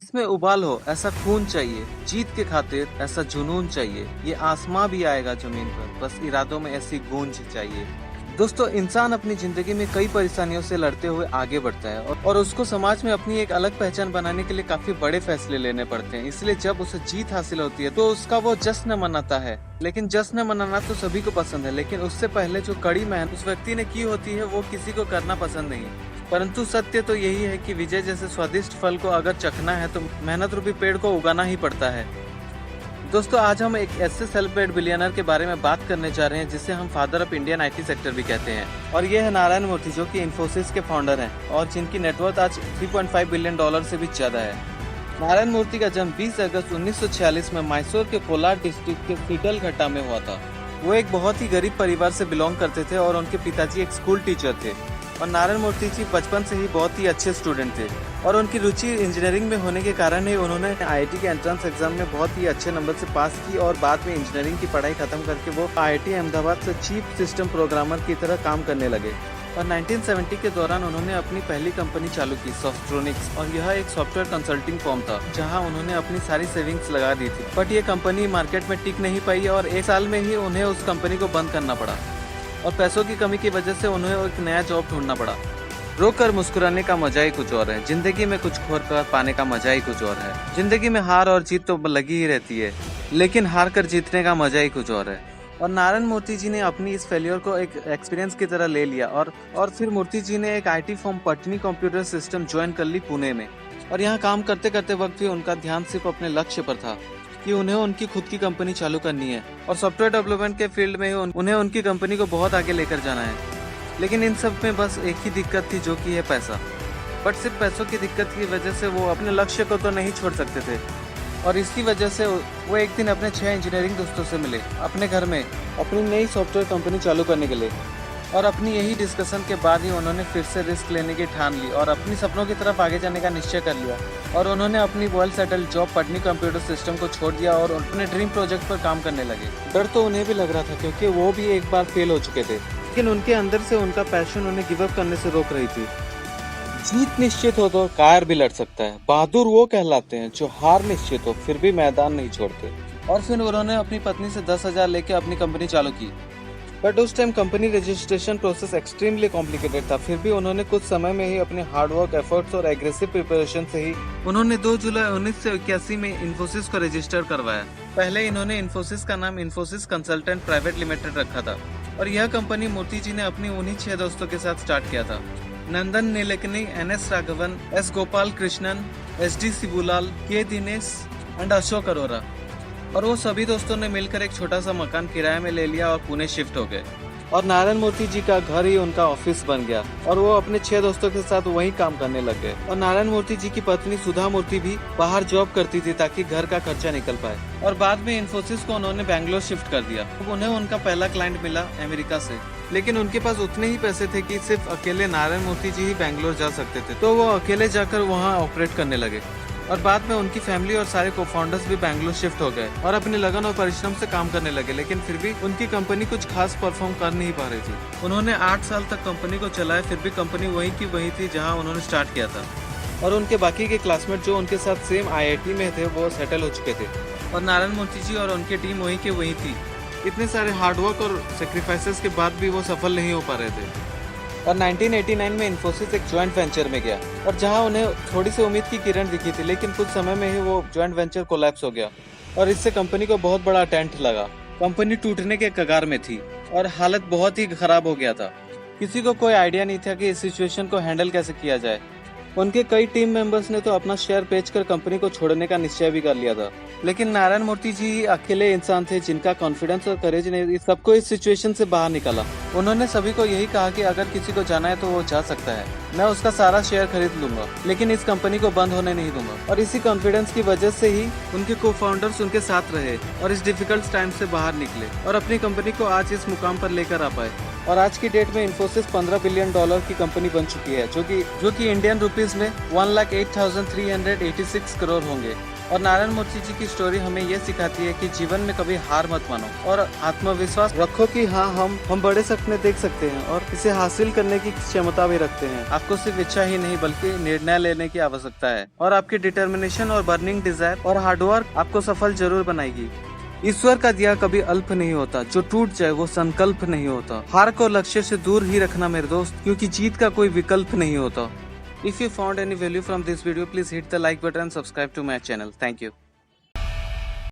इसमें उबाल हो ऐसा खून चाहिए, जीत के खातिर ऐसा जुनून चाहिए, ये आसमां भी आएगा जमीन पर, बस इरादों में ऐसी गूंज चाहिए। दोस्तों, इंसान अपनी जिंदगी में कई परेशानियों से लड़ते हुए आगे बढ़ता है और उसको समाज में अपनी एक अलग पहचान बनाने के लिए काफी बड़े फैसले लेने पड़ते हैं। इसलिए जब उसे जीत हासिल होती है तो उसका वो जश्न मनाता है। लेकिन जश्न मनाना तो सभी को पसंद है, लेकिन उससे पहले जो कड़ी मेहनत उस व्यक्ति ने की होती है वो किसी को करना पसंद नहीं। परंतु सत्य तो यही है कि विजय जैसे स्वादिष्ट फल को अगर चखना है तो मेहनत रूपी पेड़ को उगाना ही पड़ता है। दोस्तों, आज हम एक ऐसे सेल्फ मेड बिलियनर के बारे में बात करने जा रहे हैं जिसे हम father of Indian IT sector भी कहते हैं, और ये है नारायण मूर्ति, जो कि इन्फोसिस के फाउंडर हैं और जिनकी नेटवर्थ आज $3.5 बिलियन से भी ज्यादा है। नारायण मूर्ति का जन्म 20 अगस्त 1946 में मैसूर के कोलार डिस्ट्रिक्ट के सीडलघट्टा में हुआ था। वो एक बहुत ही गरीब परिवार से बिलोंग करते थे और उनके पिताजी एक स्कूल टीचर थे। और नारायण मूर्ति जी बचपन से ही बहुत ही अच्छे स्टूडेंट थे और उनकी रुचि इंजीनियरिंग में होने के कारण ही उन्होंने आईआईटी के एंट्रेंस एग्जाम में बहुत ही अच्छे नंबर से पास की और बाद में इंजीनियरिंग की पढ़ाई खत्म करके वो आईआईटी अहमदाबाद से चीफ सिस्टम प्रोग्रामर की तरह काम करने लगे। और 1970 के दौरान उन्होंने अपनी पहली कंपनी चालू की, सॉफ्ट्रोनिक्स, और यह एक सॉफ्टवेयर कंसल्टिंग फर्म था जहां उन्होंने अपनी सारी सेविंग्स लगा दी थी। बट ये कंपनी मार्केट में टिक नहीं पाई और एक साल में ही उन्हें उस कंपनी को बंद करना पड़ा और पैसों की कमी की वजह से उन्हें एक नया जॉब ढूंढना पड़ा। रो कर मुस्कुराने का मजा ही कुछ और है, जिंदगी में कुछ खोर कर पाने का मजा ही कुछ और है। जिंदगी में हार और जीत तो लगी ही रहती है, लेकिन हार कर जीतने का मजा ही कुछ और है। और नारायण मूर्ति जी ने अपनी इस फेलियर को एक एक्सपीरियंस की तरह ले लिया और फिर मूर्ति जी ने एक IT firm Patni computer system join कर ली पुणे में। और यहाँ काम करते करते वक्त भी उनका ध्यान सिर्फ अपने लक्ष्य पर था कि उन्हें उनकी खुद की कंपनी चालू करनी है और सॉफ्टवेयर डेवलपमेंट के फील्ड में उन्हें उनकी कंपनी को बहुत आगे लेकर जाना है। लेकिन इन सब में बस एक ही दिक्कत थी, जो कि है पैसा। बट सिर्फ पैसों की दिक्कत की वजह से वो अपने लक्ष्य को तो नहीं छोड़ सकते थे और इसकी वजह से वो एक दिन अपने 6 इंजीनियरिंग दोस्तों से मिले अपने घर में अपनी नई सॉफ्टवेयर कंपनी चालू करने के लिए। और अपनी यही डिस्कशन के बाद ही उन्होंने फिर से रिस्क लेने की ठान ली और अपनी सपनों की तरफ आगे जाने का निश्चय कर लिया। और उन्होंने अपनी well settled job Patni computer system को छोड़ दिया और अपने ड्रीम प्रोजेक्ट पर काम करने लगे। डर तो उन्हें भी लग रहा था क्योंकि वो भी एक बार फेल हो चुके थे, लेकिन उनके अंदर से उनका पैशन उन्हें गिव अप करने से रोक रही थी। जीत निश्चित हो तो कायर भी लड़ सकता है, बहादुर वो कहलाते हैं जो हार निश्चित हो फिर भी मैदान नहीं छोड़ते। और फिर उन्होंने अपनी पत्नी से 10,000 लेके अपनी कंपनी चालू की। बट उस time company registration process extremely complicated था। फिर भी उन्होंने कुछ समय में ही अपने हार्डवर्क एफर्ट्स और एग्रेसिव प्रिपरेशन से ही उन्होंने 2 जुलाई 1981 में इन्फोसिस को रजिस्टर करवाया। पहले इन्होंने इन्फोसिस का नाम इन्फोसिस कंसल्टेंट प्राइवेट लिमिटेड रखा था और यह कंपनी मूर्ति जी ने अपनी उन्हीं 6 दोस्तों के साथ स्टार्ट किया था, Nandan Nilekani, NS Raghavan, S Gopal Krishnan, SD Shibulal, K Dinesh and Ashok Arora. और वो सभी दोस्तों ने मिलकर एक छोटा सा मकान किराए में ले लिया और पुणे शिफ्ट हो गए और नारायण मूर्ति जी का घर ही उनका ऑफिस बन गया और वो अपने 6 दोस्तों के साथ वहीं काम करने लग गए। और नारायण मूर्ति जी की पत्नी सुधा मूर्ति भी बाहर जॉब करती थी ताकि घर का खर्चा निकल पाए। और बाद में इन्फोसिस को उन्होंने बैंगलोर शिफ्ट कर दिया। उन्हें उनका पहला क्लाइंट मिला अमेरिका से, लेकिन उनके पास उतने ही पैसे थे कि सिर्फ अकेले नारायण मूर्ति जी ही बैंगलोर जा सकते थे, तो वो अकेले जाकर वहाँ ऑपरेट करने लगे। और बाद में उनकी फैमिली और सारे को फाउंडर्स भी बैंगलोर शिफ्ट हो गए और अपने लगन और परिश्रम से काम करने लगे। लेकिन फिर भी उनकी कंपनी कुछ खास परफॉर्म कर नहीं पा रही थी। उन्होंने 8 साल तक कंपनी को चलाया, फिर भी कंपनी वहीं की वहीं थी जहां उन्होंने स्टार्ट किया था। और उनके बाकी के क्लासमेट जो उनके साथ सेम आईआईटी में थे वो सेटल हो चुके थे और नारायण मूर्ति जी और उनकी टीम वहीं के वहीं थी। इतने सारे हार्डवर्क और सेक्रीफाइसेस के बाद भी वो सफल नहीं हो पा रहे थे। और 1989 में इन्फोसिस एक ज्वाइंट वेंचर में गया और जहां उन्हें थोड़ी सी उम्मीद की किरण दिखी थी, लेकिन कुछ समय में ही वो ज्वाइंट वेंचर कोलैप्स हो गया और इससे कंपनी को बहुत बड़ा टेंट लगा। कंपनी टूटने के कगार में थी और हालत बहुत ही खराब हो गया था। किसी को कोई आइडिया नहीं था कि इस सिचुएशन को हैंडल कैसे किया जाए। उनके कई टीम मेंबर्स ने तो अपना शेयर बेचकर कंपनी को छोड़ने का निश्चय भी कर लिया था, लेकिन नारायण मूर्ति जी अकेले इंसान थे जिनका कॉन्फिडेंस और करेज ने सबको इस सिचुएशन से बाहर निकाला। उन्होंने सभी को यही कहा कि अगर किसी को जाना है तो वो जा सकता है, मैं उसका सारा शेयर खरीद लूंगा, लेकिन इस कंपनी को बंद होने नहीं दूंगा। और इसी कॉन्फिडेंस की वजह से ही उनके को फाउंडर्स उनके साथ रहे और इस डिफिकल्ट टाइम से बाहर निकले और अपनी कंपनी को आज इस मुकाम पर लेकर आ पाए। और आज की डेट में इन्फोसिस $15 बिलियन की कंपनी बन चुकी है, जो कि इंडियन रुपीस में 1,08,386 करोड़ होंगे। और नारायण मूर्ति जी की स्टोरी हमें ये सिखाती है कि जीवन में कभी हार मत मानो और आत्मविश्वास रखो कि हाँ, हम बड़े सपने देख सकते हैं और इसे हासिल करने की क्षमता भी रखते हैं। आपको सिर्फ इच्छा ही नहीं बल्कि निर्णय लेने की आवश्यकता है, और आपकी डिटर्मिनेशन और बर्निंग डिजायर और हार्डवर्क आपको सफल जरूर बनाएगी। ईश्वर का दिया कभी अल्प नहीं होता, जो टूट जाए वो संकल्प नहीं होता। हार को लक्ष्य से दूर ही रखना मेरे दोस्त, क्योंकि जीत का कोई विकल्प नहीं होता। If you found any value from this video, please hit the like button and subscribe to my channel. Thank you.